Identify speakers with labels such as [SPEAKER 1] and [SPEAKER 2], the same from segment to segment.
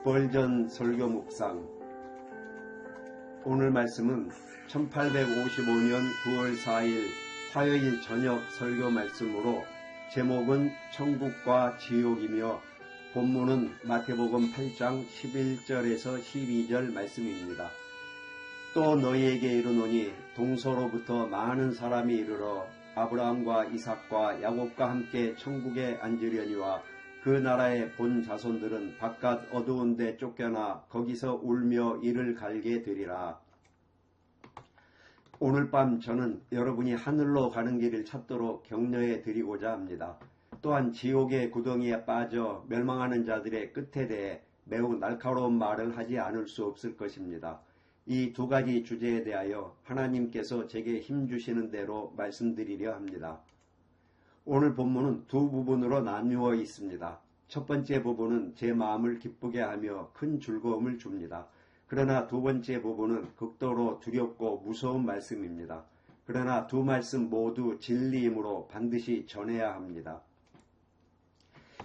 [SPEAKER 1] 부활전 설교 묵상. 오늘 말씀은 1855년 9월 4일 화요일 저녁 설교 말씀으로 제목은 천국과 지옥이며 본문은 마태복음 8장 11절에서 12절 말씀입니다. 또 너희에게 이르노니 동서로부터 많은 사람이 이르러 아브라함과 이삭과 야곱과 함께 천국에 앉으려니와 그 나라의 본 자손들은 바깥 어두운 데 쫓겨나 거기서 울며 이를 갈게 되리라. 오늘 밤 저는 여러분이 하늘로 가는 길을 찾도록 격려해 드리고자 합니다. 또한 지옥의 구덩이에 빠져 멸망하는 자들의 끝에 대해 매우 날카로운 말을 하지 않을 수 없을 것입니다. 이 두 가지 주제에 대하여 하나님께서 제게 힘주시는 대로 말씀드리려 합니다. 오늘 본문은 두 부분으로 나누어 있습니다. 첫 번째 부분은 제 마음을 기쁘게 하며 큰 즐거움을 줍니다. 그러나 두 번째 부분은 극도로 두렵고 무서운 말씀입니다. 그러나 두 말씀 모두 진리이므로 반드시 전해야 합니다.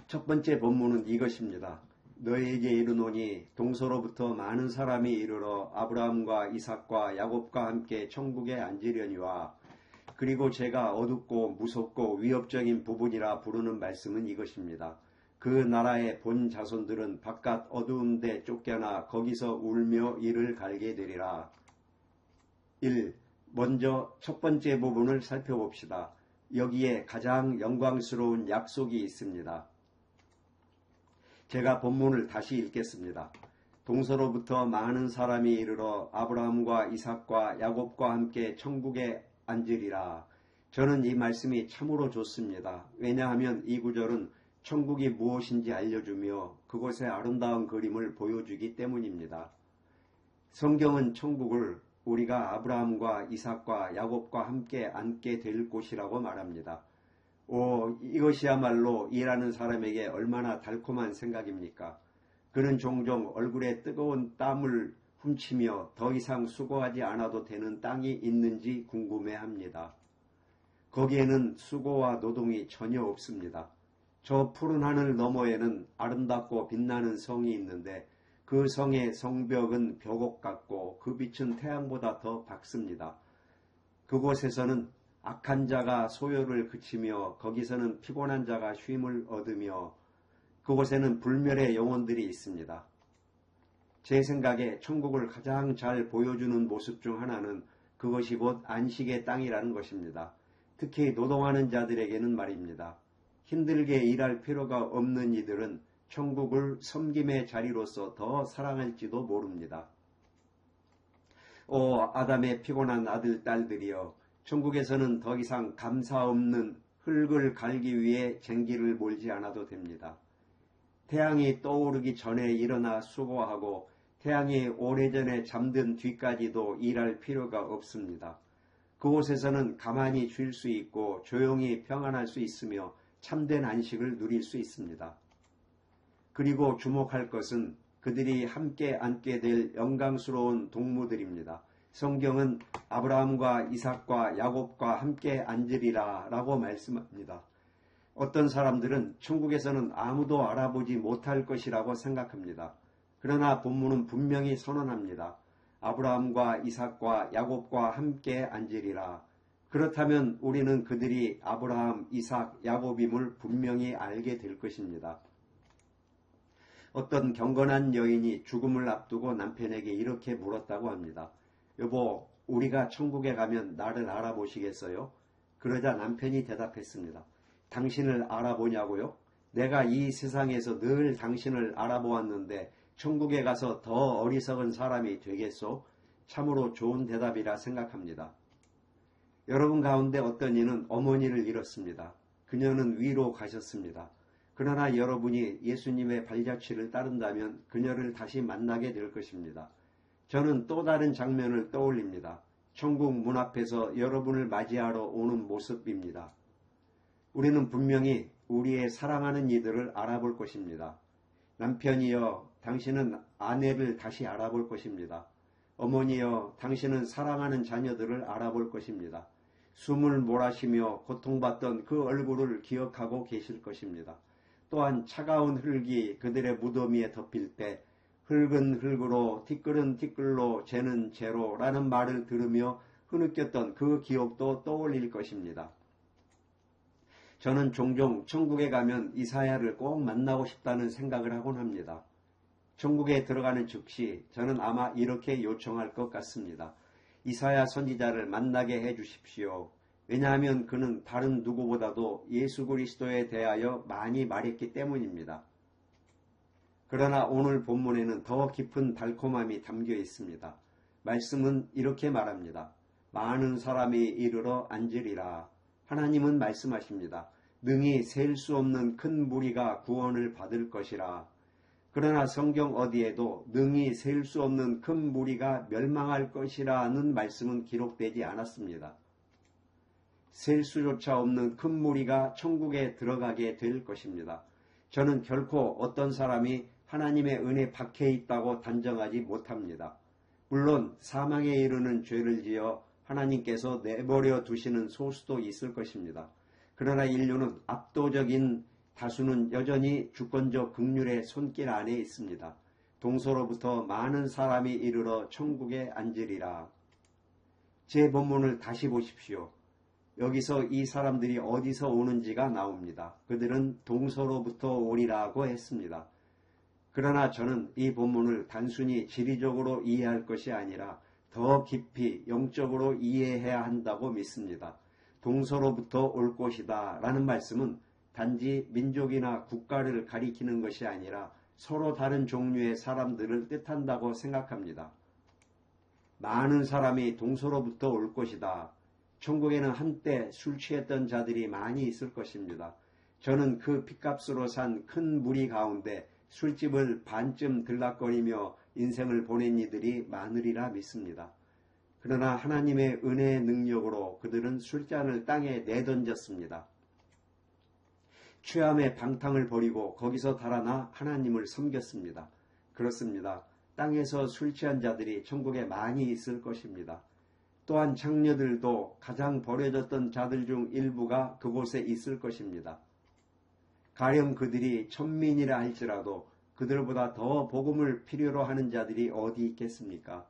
[SPEAKER 1] 첫 번째 본문은 이것입니다. 너희에게 이르노니 동서로부터 많은 사람이 이르러 아브라함과 이삭과 야곱과 함께 천국에 앉으려니와, 그리고 제가 어둡고 무섭고 위협적인 부분이라 부르는 말씀은 이것입니다. 그 나라의 본 자손들은 바깥 어두운 데 쫓겨나 거기서 울며 이를 갈게 되리라. 1. 먼저 첫 번째 부분을 살펴봅시다. 여기에 가장 영광스러운 약속이 있습니다. 제가 본문을 다시 읽겠습니다. 동서로부터 많은 사람이 이르러 아브라함과 이삭과 야곱과 함께 천국에 앉으리라. 저는 이 말씀이 참으로 좋습니다. 왜냐하면 이 구절은 천국이 무엇인지 알려주며 그곳의 아름다운 그림을 보여주기 때문입니다. 성경은 천국을 우리가 아브라함과 이삭과 야곱과 함께 앉게 될 곳이라고 말합니다. 이것이야말로 일하는 사람에게 얼마나 달콤한 생각입니까? 그는 종종 얼굴에 뜨거운 땀을 훔치며 더 이상 수고하지 않아도 되는 땅이 있는지 궁금해합니다. 거기에는 수고와 노동이 전혀 없습니다. 저 푸른 하늘 너머에는 아름답고 빛나는 성이 있는데 그 성의 성벽은 벽옥 같고 그 빛은 태양보다 더 밝습니다. 그곳에서는 악한 자가 소요를 그치며 거기서는 피곤한 자가 쉼을 얻으며 그곳에는 불멸의 영혼들이 있습니다. 제 생각에 천국을 가장 잘 보여주는 모습 중 하나는 그것이 곧 안식의 땅이라는 것입니다. 특히 노동하는 자들에게는 말입니다. 힘들게 일할 필요가 없는 이들은 천국을 섬김의 자리로서 더 사랑할지도 모릅니다. 아담의 피곤한 아들, 딸들이여, 천국에서는 더 이상 감사 없는 흙을 갈기 위해 쟁기를 몰지 않아도 됩니다. 태양이 떠오르기 전에 일어나 수고하고 태양이 오래전에 잠든 뒤까지도 일할 필요가 없습니다. 그곳에서는 가만히 쉴 수 있고 조용히 평안할 수 있으며 참된 안식을 누릴 수 있습니다. 그리고 주목할 것은 그들이 함께 앉게 될 영광스러운 동무들입니다. 성경은 아브라함과 이삭과 야곱과 함께 앉으리라 라고 말씀합니다. 어떤 사람들은 천국에서는 아무도 알아보지 못할 것이라고 생각합니다. 그러나 본문은 분명히 선언합니다. 아브라함과 이삭과 야곱과 함께 앉으리라. 그렇다면 우리는 그들이 아브라함, 이삭, 야곱임을 분명히 알게 될 것입니다. 어떤 경건한 여인이 죽음을 앞두고 남편에게 이렇게 물었다고 합니다. 여보, 우리가 천국에 가면 나를 알아보시겠어요? 그러자 남편이 대답했습니다. 당신을 알아보냐고요? 내가 이 세상에서 늘 당신을 알아보았는데 천국에 가서 더 어리석은 사람이 되겠소? 참으로 좋은 대답이라 생각합니다. 여러분 가운데 어떤 이는 어머니를 잃었습니다. 그녀는 위로 가셨습니다. 그러나 여러분이 예수님의 발자취를 따른다면 그녀를 다시 만나게 될 것입니다. 저는 또 다른 장면을 떠올립니다. 천국 문 앞에서 여러분을 맞이하러 오는 모습입니다. 우리는 분명히 우리의 사랑하는 이들을 알아볼 것입니다. 남편이여, 당신은 아내를 다시 알아볼 것입니다. 어머니여, 당신은 사랑하는 자녀들을 알아볼 것입니다. 숨을 몰아쉬며 고통받던 그 얼굴을 기억하고 계실 것입니다. 또한 차가운 흙이 그들의 무덤 위에 덮일 때 흙은 흙으로 티끌은 티끌로 재는 재로라는 말을 들으며 흐느꼈던 그 기억도 떠올릴 것입니다. 저는 종종 천국에 가면 이사야를 꼭 만나고 싶다는 생각을 하곤 합니다. 천국에 들어가는 즉시 저는 아마 이렇게 요청할 것 같습니다. 이사야 선지자를 만나게 해 주십시오. 왜냐하면 그는 다른 누구보다도 예수 그리스도에 대하여 많이 말했기 때문입니다. 그러나 오늘 본문에는 더 깊은 달콤함이 담겨 있습니다. 말씀은 이렇게 말합니다. 많은 사람이 이르러 앉으리라. 하나님은 말씀하십니다. 능히 셀 수 없는 큰 무리가 구원을 받을 것이라. 그러나 성경 어디에도 능히 셀 수 없는 큰 무리가 멸망할 것이라는 말씀은 기록되지 않았습니다. 셀 수조차 없는 큰 무리가 천국에 들어가게 될 것입니다. 저는 결코 어떤 사람이 하나님의 은혜 밖에 있다고 단정하지 못합니다. 물론 사망에 이르는 죄를 지어 하나님께서 내버려 두시는 소수도 있을 것입니다. 그러나 인류는 압도적인 다수는 여전히 주권적 긍휼의 손길 안에 있습니다. 동서로부터 많은 사람이 이르러 천국에 앉으리라. 제 본문을 다시 보십시오. 여기서 이 사람들이 어디서 오는지가 나옵니다. 그들은 동서로부터 오리라고 했습니다. 그러나 저는 이 본문을 단순히 지리적으로 이해할 것이 아니라 더 깊이 영적으로 이해해야 한다고 믿습니다. 동서로부터 올 것이다 라는 말씀은 단지 민족이나 국가를 가리키는 것이 아니라 서로 다른 종류의 사람들을 뜻한다고 생각합니다. 많은 사람이 동서로부터 올 것이다. 천국에는 한때 술 취했던 자들이 많이 있을 것입니다. 저는 그 핏값으로 산 큰 무리 가운데 술집을 반쯤 들락거리며 인생을 보낸 이들이 많으리라 믿습니다. 그러나 하나님의 은혜의 능력으로 그들은 술잔을 땅에 내던졌습니다. 취함의 방탕을 버리고 거기서 달아나 하나님을 섬겼습니다. 그렇습니다. 땅에서 술 취한 자들이 천국에 많이 있을 것입니다. 또한 장녀들도 가장 버려졌던 자들 중 일부가 그곳에 있을 것입니다. 가령 그들이 천민이라 할지라도 그들보다 더 복음을 필요로 하는 자들이 어디 있겠습니까?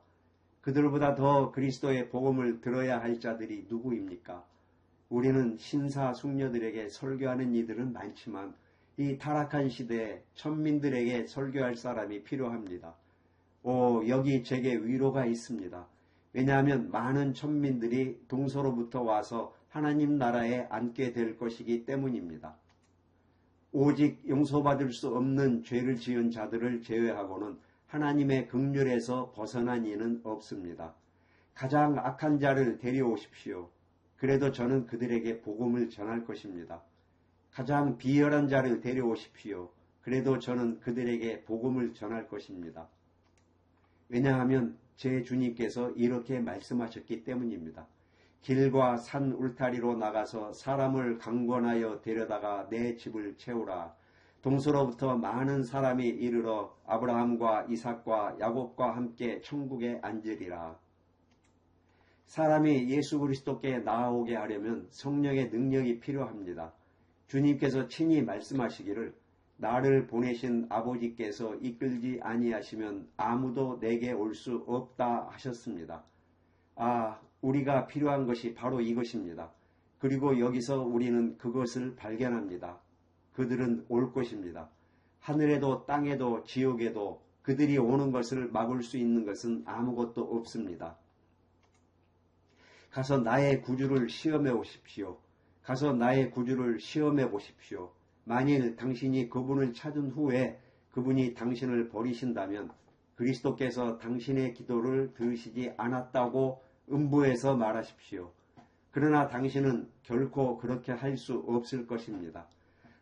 [SPEAKER 1] 그들보다 더 그리스도의 복음을 들어야 할 자들이 누구입니까? 우리는 신사숙녀들에게 설교하는 이들은 많지만 이 타락한 시대에 천민들에게 설교할 사람이 필요합니다. 여기 제게 위로가 있습니다. 왜냐하면 많은 천민들이 동서로부터 와서 하나님 나라에 앉게 될 것이기 때문입니다. 오직 용서받을 수 없는 죄를 지은 자들을 제외하고는 하나님의 긍휼에서 벗어난 이는 없습니다. 가장 악한 자를 데려오십시오. 그래도 저는 그들에게 복음을 전할 것입니다. 가장 비열한 자를 데려오십시오. 그래도 저는 그들에게 복음을 전할 것입니다. 왜냐하면 제 주님께서 이렇게 말씀하셨기 때문입니다. 길과 산 울타리로 나가서 사람을 강권하여 데려다가 내 집을 채우라. 동서로부터 많은 사람이 이르러 아브라함과 이삭과 야곱과 함께 천국에 앉으리라. 사람이 예수 그리스도께 나아오게 하려면 성령의 능력이 필요합니다. 주님께서 친히 말씀하시기를 나를 보내신 아버지께서 이끌지 아니하시면 아무도 내게 올 수 없다 하셨습니다. 우리가 필요한 것이 바로 이것입니다. 그리고 여기서 우리는 그것을 발견합니다. 그들은 올 것입니다. 하늘에도 땅에도 지옥에도 그들이 오는 것을 막을 수 있는 것은 아무것도 없습니다. 가서 나의 구주를 시험해 오십시오. 가서 나의 구주를 시험해 보십시오. 만일 당신이 그분을 찾은 후에 그분이 당신을 버리신다면 그리스도께서 당신의 기도를 들으시지 않았다고 음부에서 말하십시오. 그러나 당신은 결코 그렇게 할 수 없을 것입니다.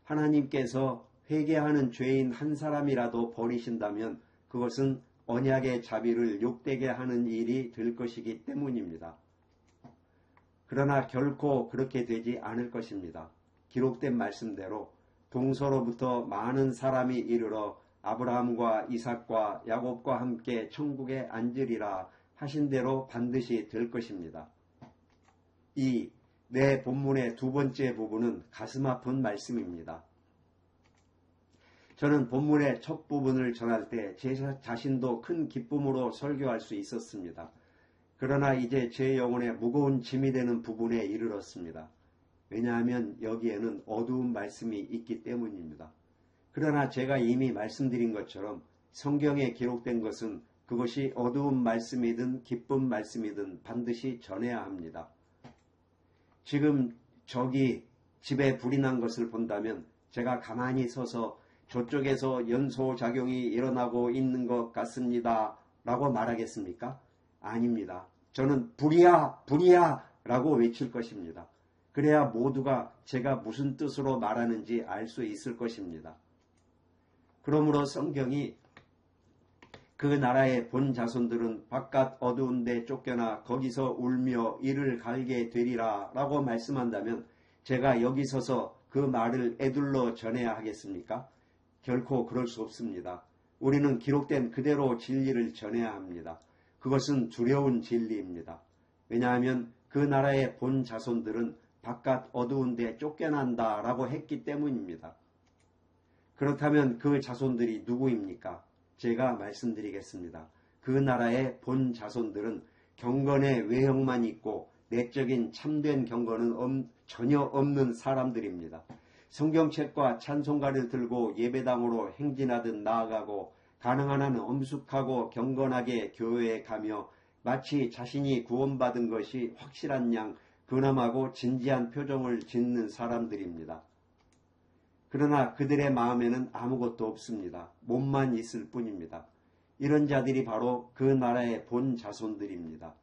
[SPEAKER 1] 하나님께서 회개하는 죄인 한 사람이라도 버리신다면 그것은 언약의 자비를 욕되게 하는 일이 될 것이기 때문입니다. 그러나 결코 그렇게 되지 않을 것입니다. 기록된 말씀대로 동서로부터 많은 사람이 이르러 아브라함과 이삭과 야곱과 함께 천국에 앉으리라 하신 대로 반드시 될 것입니다. 내 본문의 두 번째 부분은 가슴 아픈 말씀입니다. 저는 본문의 첫 부분을 전할 때 제 자신도 큰 기쁨으로 설교할 수 있었습니다. 그러나 이제 제 영혼에 무거운 짐이 되는 부분에 이르렀습니다. 왜냐하면 여기에는 어두운 말씀이 있기 때문입니다. 그러나 제가 이미 말씀드린 것처럼 성경에 기록된 것은 그것이 어두운 말씀이든 기쁜 말씀이든 반드시 전해야 합니다. 지금 저기 집에 불이 난 것을 본다면 제가 가만히 서서 저쪽에서 연소작용이 일어나고 있는 것 같습니다 라고 말하겠습니까? 아닙니다. 저는 불이야 불이야 라고 외칠 것입니다. 그래야 모두가 제가 무슨 뜻으로 말하는지 알 수 있을 것입니다. 그러므로 성경이 그 나라의 본 자손들은 바깥 어두운 데 쫓겨나 거기서 울며 이를 갈게 되리라 라고 말씀한다면 제가 여기 서서 그 말을 에둘러 전해야 하겠습니까? 결코 그럴 수 없습니다. 우리는 기록된 그대로 진리를 전해야 합니다. 그것은 두려운 진리입니다. 왜냐하면 그 나라의 본 자손들은 바깥 어두운 데 쫓겨난다 라고 했기 때문입니다. 그렇다면 그 자손들이 누구입니까? 제가 말씀드리겠습니다. 그 나라의 본 자손들은 경건의 외형만 있고 내적인 참된 경건은 전혀 없는 사람들입니다. 성경책과 찬송가를 들고 예배당으로 행진하듯 나아가고 가능한 한 엄숙하고 경건하게 교회에 가며 마치 자신이 구원받은 것이 확실한 양 근엄하고 진지한 표정을 짓는 사람들입니다. 그러나 그들의 마음에는 아무것도 없습니다. 몸만 있을 뿐입니다. 이런 자들이 바로 그 나라의 본 자손들입니다.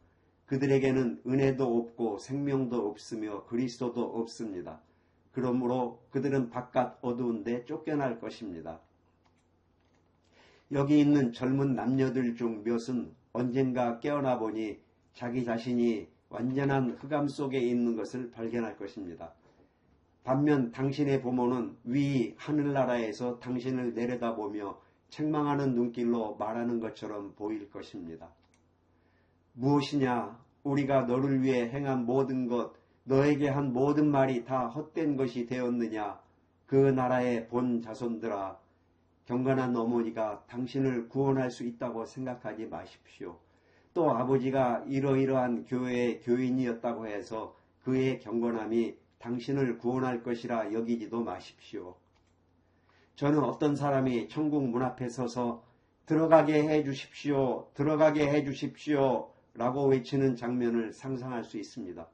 [SPEAKER 1] 그들에게는 은혜도 없고 생명도 없으며 그리스도도 없습니다. 그러므로 그들은 바깥 어두운 데 쫓겨날 것입니다. 여기 있는 젊은 남녀들 중 몇은 언젠가 깨어나 보니 자기 자신이 완전한 흑암 속에 있는 것을 발견할 것입니다. 반면 당신의 부모는 위 하늘나라에서 당신을 내려다보며 책망하는 눈길로 말하는 것처럼 보일 것입니다. 무엇이냐? 우리가 너를 위해 행한 모든 것, 너에게 한 모든 말이 다 헛된 것이 되었느냐? 그 나라의 본 자손들아, 경건한 어머니가 당신을 구원할 수 있다고 생각하지 마십시오. 또 아버지가 이러이러한 교회의 교인이었다고 해서 그의 경건함이 당신을 구원할 것이라 여기지도 마십시오. 저는 어떤 사람이 천국 문 앞에 서서 들어가게 해 주십시오, 들어가게 해 주십시오 라고 외치는 장면을 상상할 수 있습니다.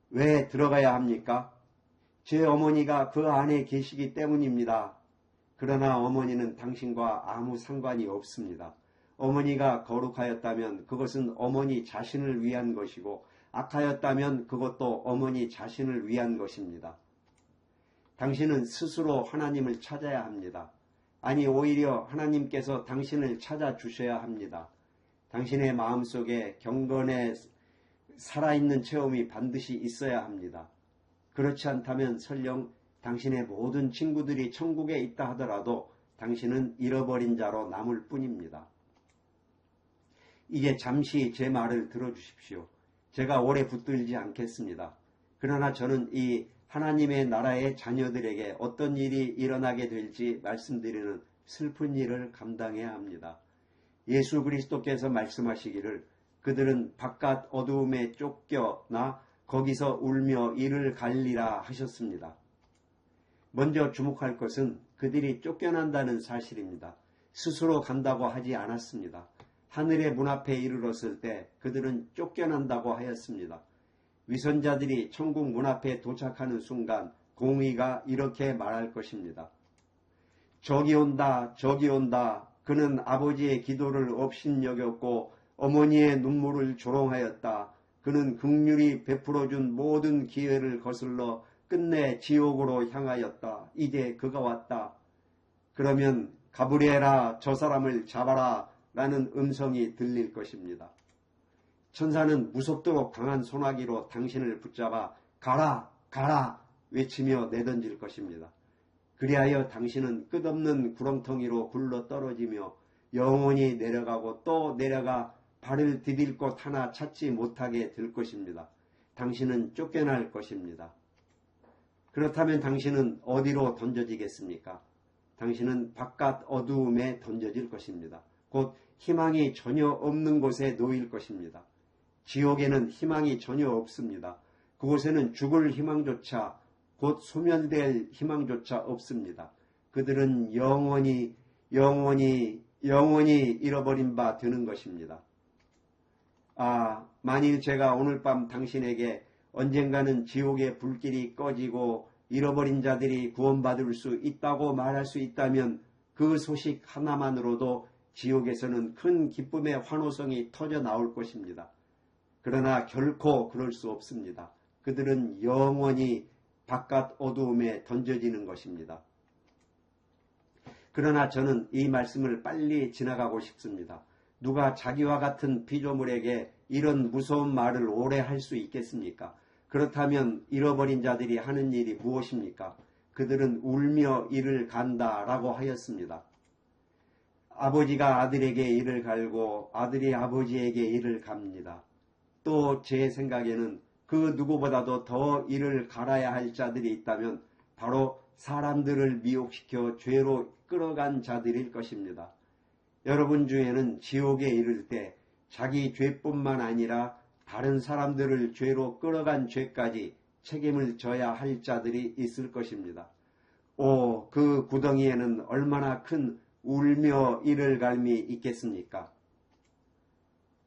[SPEAKER 1] 왜 들어가야 합니까? 제 어머니가 그 안에 계시기 때문입니다. 그러나 어머니는 당신과 아무 상관이 없습니다. 어머니가 거룩하였다면 그것은 어머니 자신을 위한 것이고 악하였다면 그것도 어머니 자신을 위한 것입니다. 당신은 스스로 하나님을 찾아야 합니다. 아니 오히려 하나님께서 당신을 찾아주셔야 합니다. 당신의 마음속에 경건의 살아있는 체험이 반드시 있어야 합니다. 그렇지 않다면 설령 당신의 모든 친구들이 천국에 있다 하더라도 당신은 잃어버린 자로 남을 뿐입니다. 이제 잠시 제 말을 들어주십시오. 제가 오래 붙들지 않겠습니다. 그러나 저는 이 하나님의 나라의 자녀들에게 어떤 일이 일어나게 될지 말씀드리는 슬픈 일을 감당해야 합니다. 예수 그리스도께서 말씀하시기를 그들은 바깥 어두움에 쫓겨나 거기서 울며 이를 갈리라 하셨습니다. 먼저 주목할 것은 그들이 쫓겨난다는 사실입니다. 스스로 간다고 하지 않았습니다. 하늘의 문 앞에 이르렀을 때 그들은 쫓겨난다고 하였습니다. 위선자들이 천국 문 앞에 도착하는 순간 공의가 이렇게 말할 것입니다. 저기 온다, 저기 온다. 그는 아버지의 기도를 업신여겼고 어머니의 눈물을 조롱하였다. 그는 긍휼히 베풀어준 모든 기회를 거슬러 끝내 지옥으로 향하였다. 이제 그가 왔다. 그러면 가브리엘아, 저 사람을 잡아라 라는 음성이 들릴 것입니다. 천사는 무섭도록 강한 소나기로 당신을 붙잡아 가라 가라 외치며 내던질 것입니다. 그리하여 당신은 끝없는 구렁텅이로 굴러 떨어지며 영원히 내려가고 또 내려가 발을 디딜 곳 하나 찾지 못하게 될 것입니다. 당신은 쫓겨날 것입니다. 그렇다면 당신은 어디로 던져지겠습니까? 당신은 바깥 어두움에 던져질 것입니다. 곧 희망이 전혀 없는 곳에 놓일 것입니다. 지옥에는 희망이 전혀 없습니다. 그곳에는 죽을 희망조차, 곧 소멸될 희망조차 없습니다. 그들은 영원히 잃어버린 바 되는 것입니다. 만일 제가 오늘 밤 당신에게 언젠가는 지옥의 불길이 꺼지고 잃어버린 자들이 구원받을 수 있다고 말할 수 있다면 그 소식 하나만으로도 지옥에서는 큰 기쁨의 환호성이 터져 나올 것입니다. 그러나 결코 그럴 수 없습니다. 그들은 영원히 바깥 어두움에 던져지는 것입니다. 그러나 저는 이 말씀을 빨리 지나가고 싶습니다. 누가 자기와 같은 피조물에게 이런 무서운 말을 오래 할 수 있겠습니까? 그렇다면 잃어버린 자들이 하는 일이 무엇입니까? 그들은 울며 이를 간다라고 하였습니다. 아버지가 아들에게 이를 갈고 아들이 아버지에게 이를 갑니다. 또 제 생각에는 그 누구보다도 더 이를 갈아야 할 자들이 있다면 바로 사람들을 미혹시켜 죄로 끌어간 자들일 것입니다. 여러분 중에는 지옥에 이를 때 자기 죄뿐만 아니라 다른 사람들을 죄로 끌어간 죄까지 책임을 져야 할 자들이 있을 것입니다. 그 구덩이에는 얼마나 큰 울며 이를 갈미 있겠습니까?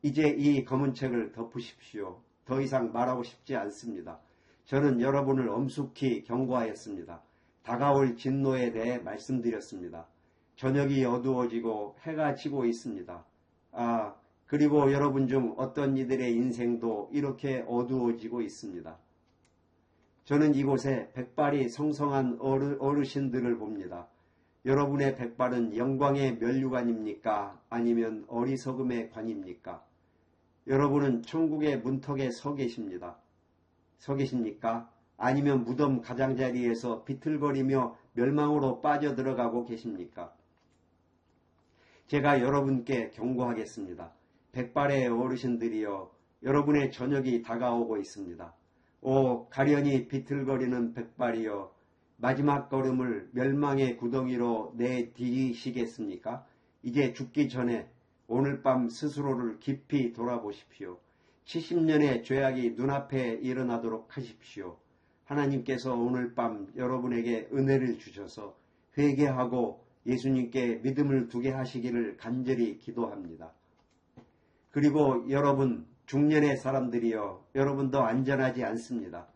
[SPEAKER 1] 이제 이 검은 책을 덮으십시오. 더 이상 말하고 싶지 않습니다. 저는 여러분을 엄숙히 경고하였습니다. 다가올 진노에 대해 말씀드렸습니다. 저녁이 어두워지고 해가 지고 있습니다. 그리고 여러분 중 어떤 이들의 인생도 이렇게 어두워지고 있습니다. 저는 이곳에 백발이 성성한 어르신들을 봅니다. 여러분의 백발은 영광의 면류관입니까? 아니면 어리석음의 관입니까? 여러분은 천국의 문턱에 서 계십니까? 아니면 무덤 가장자리에서 비틀거리며 멸망으로 빠져들어가고 계십니까? 제가 여러분께 경고하겠습니다. 백발의 어르신들이여, 여러분의 저녁이 다가오고 있습니다. 가련히 비틀거리는 백발이여, 마지막 걸음을 멸망의 구덩이로 내디디시겠습니까? 이제 죽기 전에 오늘 밤 스스로를 깊이 돌아보십시오. 70년의 죄악이 눈앞에 일어나도록 하십시오. 하나님께서 오늘 밤 여러분에게 은혜를 주셔서 회개하고 예수님께 믿음을 두게 하시기를 간절히 기도합니다. 그리고 여러분 중년의 사람들이여, 여러분도 안전하지 않습니다.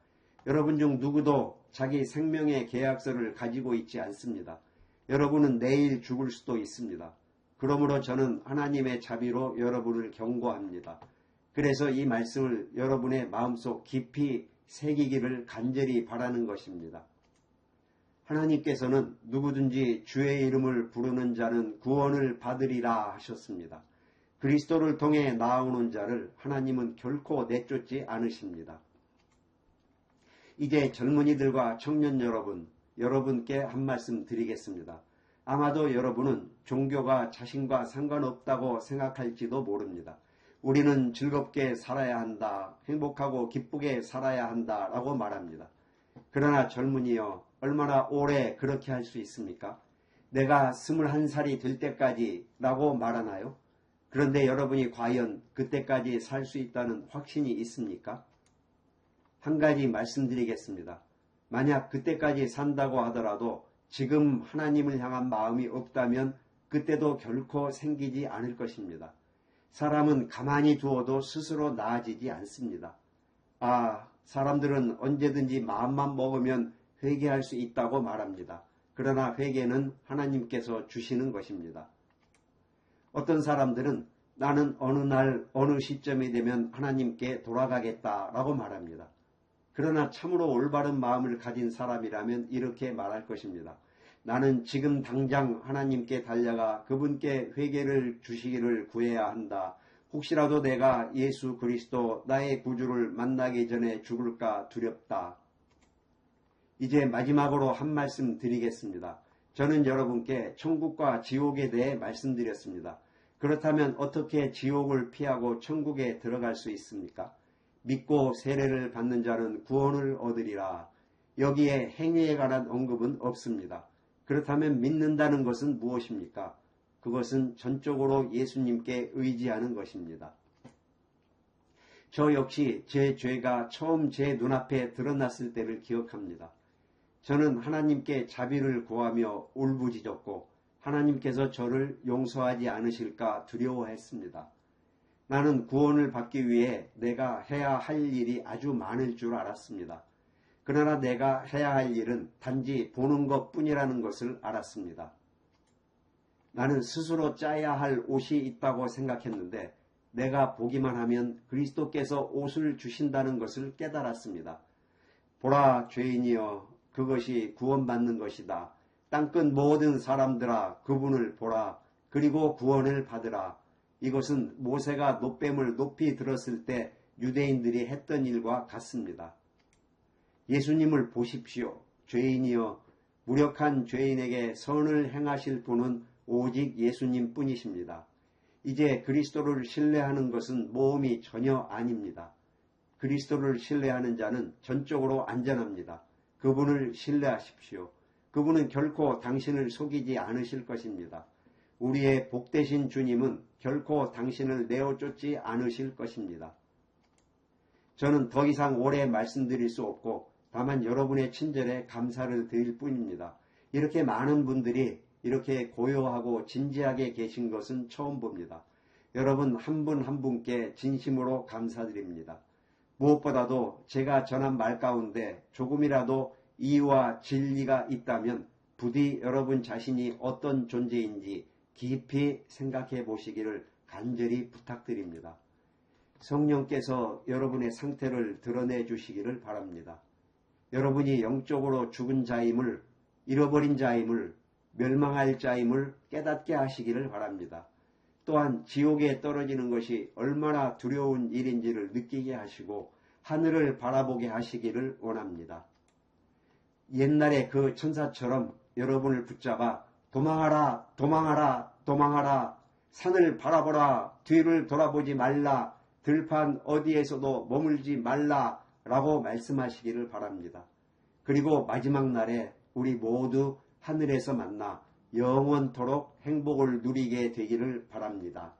[SPEAKER 1] 여러분 중 누구도 자기 생명의 계약서를 가지고 있지 않습니다. 여러분은 내일 죽을 수도 있습니다. 그러므로 저는 하나님의 자비로 여러분을 경고합니다. 그래서 이 말씀을 여러분의 마음속 깊이 새기기를 간절히 바라는 것입니다. 하나님께서는 누구든지 주의 이름을 부르는 자는 구원을 받으리라 하셨습니다. 그리스도를 통해 나아오는 자를 하나님은 결코 내쫓지 않으십니다. 이제 젊은이들과 청년 여러분께 한 말씀 드리겠습니다. 아마도 여러분은 종교가 자신과 상관없다고 생각할지도 모릅니다. 우리는 즐겁게 살아야 한다, 행복하고 기쁘게 살아야 한다라고 말합니다. 그러나 젊은이여, 얼마나 오래 그렇게 할 수 있습니까? 내가 21살이 될 때까지 라고 말하나요? 그런데 여러분이 과연 그때까지 살 수 있다는 확신이 있습니까? 한 가지 말씀드리겠습니다. 만약 그때까지 산다고 하더라도 지금 하나님을 향한 마음이 없다면 그때도 결코 생기지 않을 것입니다. 사람은 가만히 두어도 스스로 나아지지 않습니다. 사람들은 언제든지 마음만 먹으면 회개할 수 있다고 말합니다. 그러나 회개는 하나님께서 주시는 것입니다. 어떤 사람들은 나는 어느 날 어느 시점이 되면 하나님께 돌아가겠다라고 말합니다. 그러나 참으로 올바른 마음을 가진 사람이라면 이렇게 말할 것입니다. 나는 지금 당장 하나님께 달려가 그분께 회개를 주시기를 구해야 한다. 혹시라도 내가 예수 그리스도 나의 구주를 만나기 전에 죽을까 두렵다. 이제 마지막으로 한 말씀 드리겠습니다. 저는 여러분께 천국과 지옥에 대해 말씀드렸습니다. 그렇다면 어떻게 지옥을 피하고 천국에 들어갈 수 있습니까? 믿고 세례를 받는 자는 구원을 얻으리라. 여기에 행위에 관한 언급은 없습니다. 그렇다면 믿는다는 것은 무엇입니까? 그것은 전적으로 예수님께 의지하는 것입니다. 저 역시 제 죄가 처음 제 눈앞에 드러났을 때를 기억합니다. 저는 하나님께 자비를 구하며 울부짖었고 하나님께서 저를 용서하지 않으실까 두려워했습니다. 나는 구원을 받기 위해 내가 해야 할 일이 아주 많을 줄 알았습니다. 그러나 내가 해야 할 일은 단지 보는 것뿐이라는 것을 알았습니다. 나는 스스로 짜야 할 옷이 있다고 생각했는데 내가 보기만 하면 그리스도께서 옷을 주신다는 것을 깨달았습니다. 보라 죄인이여 그것이 구원받는 것이다. 땅끝 모든 사람들아 그분을 보라. 그리고 구원을 받으라. 이것은 모세가 놋뱀을 높이 들었을 때 유대인들이 했던 일과 같습니다. 예수님을 보십시오. 죄인이여 무력한 죄인에게 선을 행하실 분은 오직 예수님 뿐이십니다. 이제 그리스도를 신뢰하는 것은 모험이 전혀 아닙니다. 그리스도를 신뢰하는 자는 전적으로 안전합니다. 그분을 신뢰하십시오. 그분은 결코 당신을 속이지 않으실 것입니다. 우리의 복되신 주님은 결코 당신을 내어쫓지 않으실 것입니다. 저는 더 이상 오래 말씀드릴 수 없고 다만 여러분의 친절에 감사를 드릴 뿐입니다. 이렇게 많은 분들이 이렇게 고요하고 진지하게 계신 것은 처음 봅니다. 여러분 한 분 한 분께 진심으로 감사드립니다. 무엇보다도 제가 전한 말 가운데 조금이라도 이유와 진리가 있다면 부디 여러분 자신이 어떤 존재인지 깊이 생각해 보시기를 간절히 부탁드립니다. 성령께서 여러분의 상태를 드러내 주시기를 바랍니다. 여러분이 영적으로 죽은 자임을, 잃어버린 자임을, 멸망할 자임을 깨닫게 하시기를 바랍니다. 또한 지옥에 떨어지는 것이 얼마나 두려운 일인지를 느끼게 하시고 하늘을 바라보게 하시기를 원합니다. 옛날에 그 천사처럼 여러분을 붙잡아 도망하라, 도망하라, 도망하라, 산을 바라보라, 뒤를 돌아보지 말라, 들판 어디에서도 머물지 말라 라고 말씀하시기를 바랍니다. 그리고 마지막 날에 우리 모두 하늘에서 만나 영원토록 행복을 누리게 되기를 바랍니다.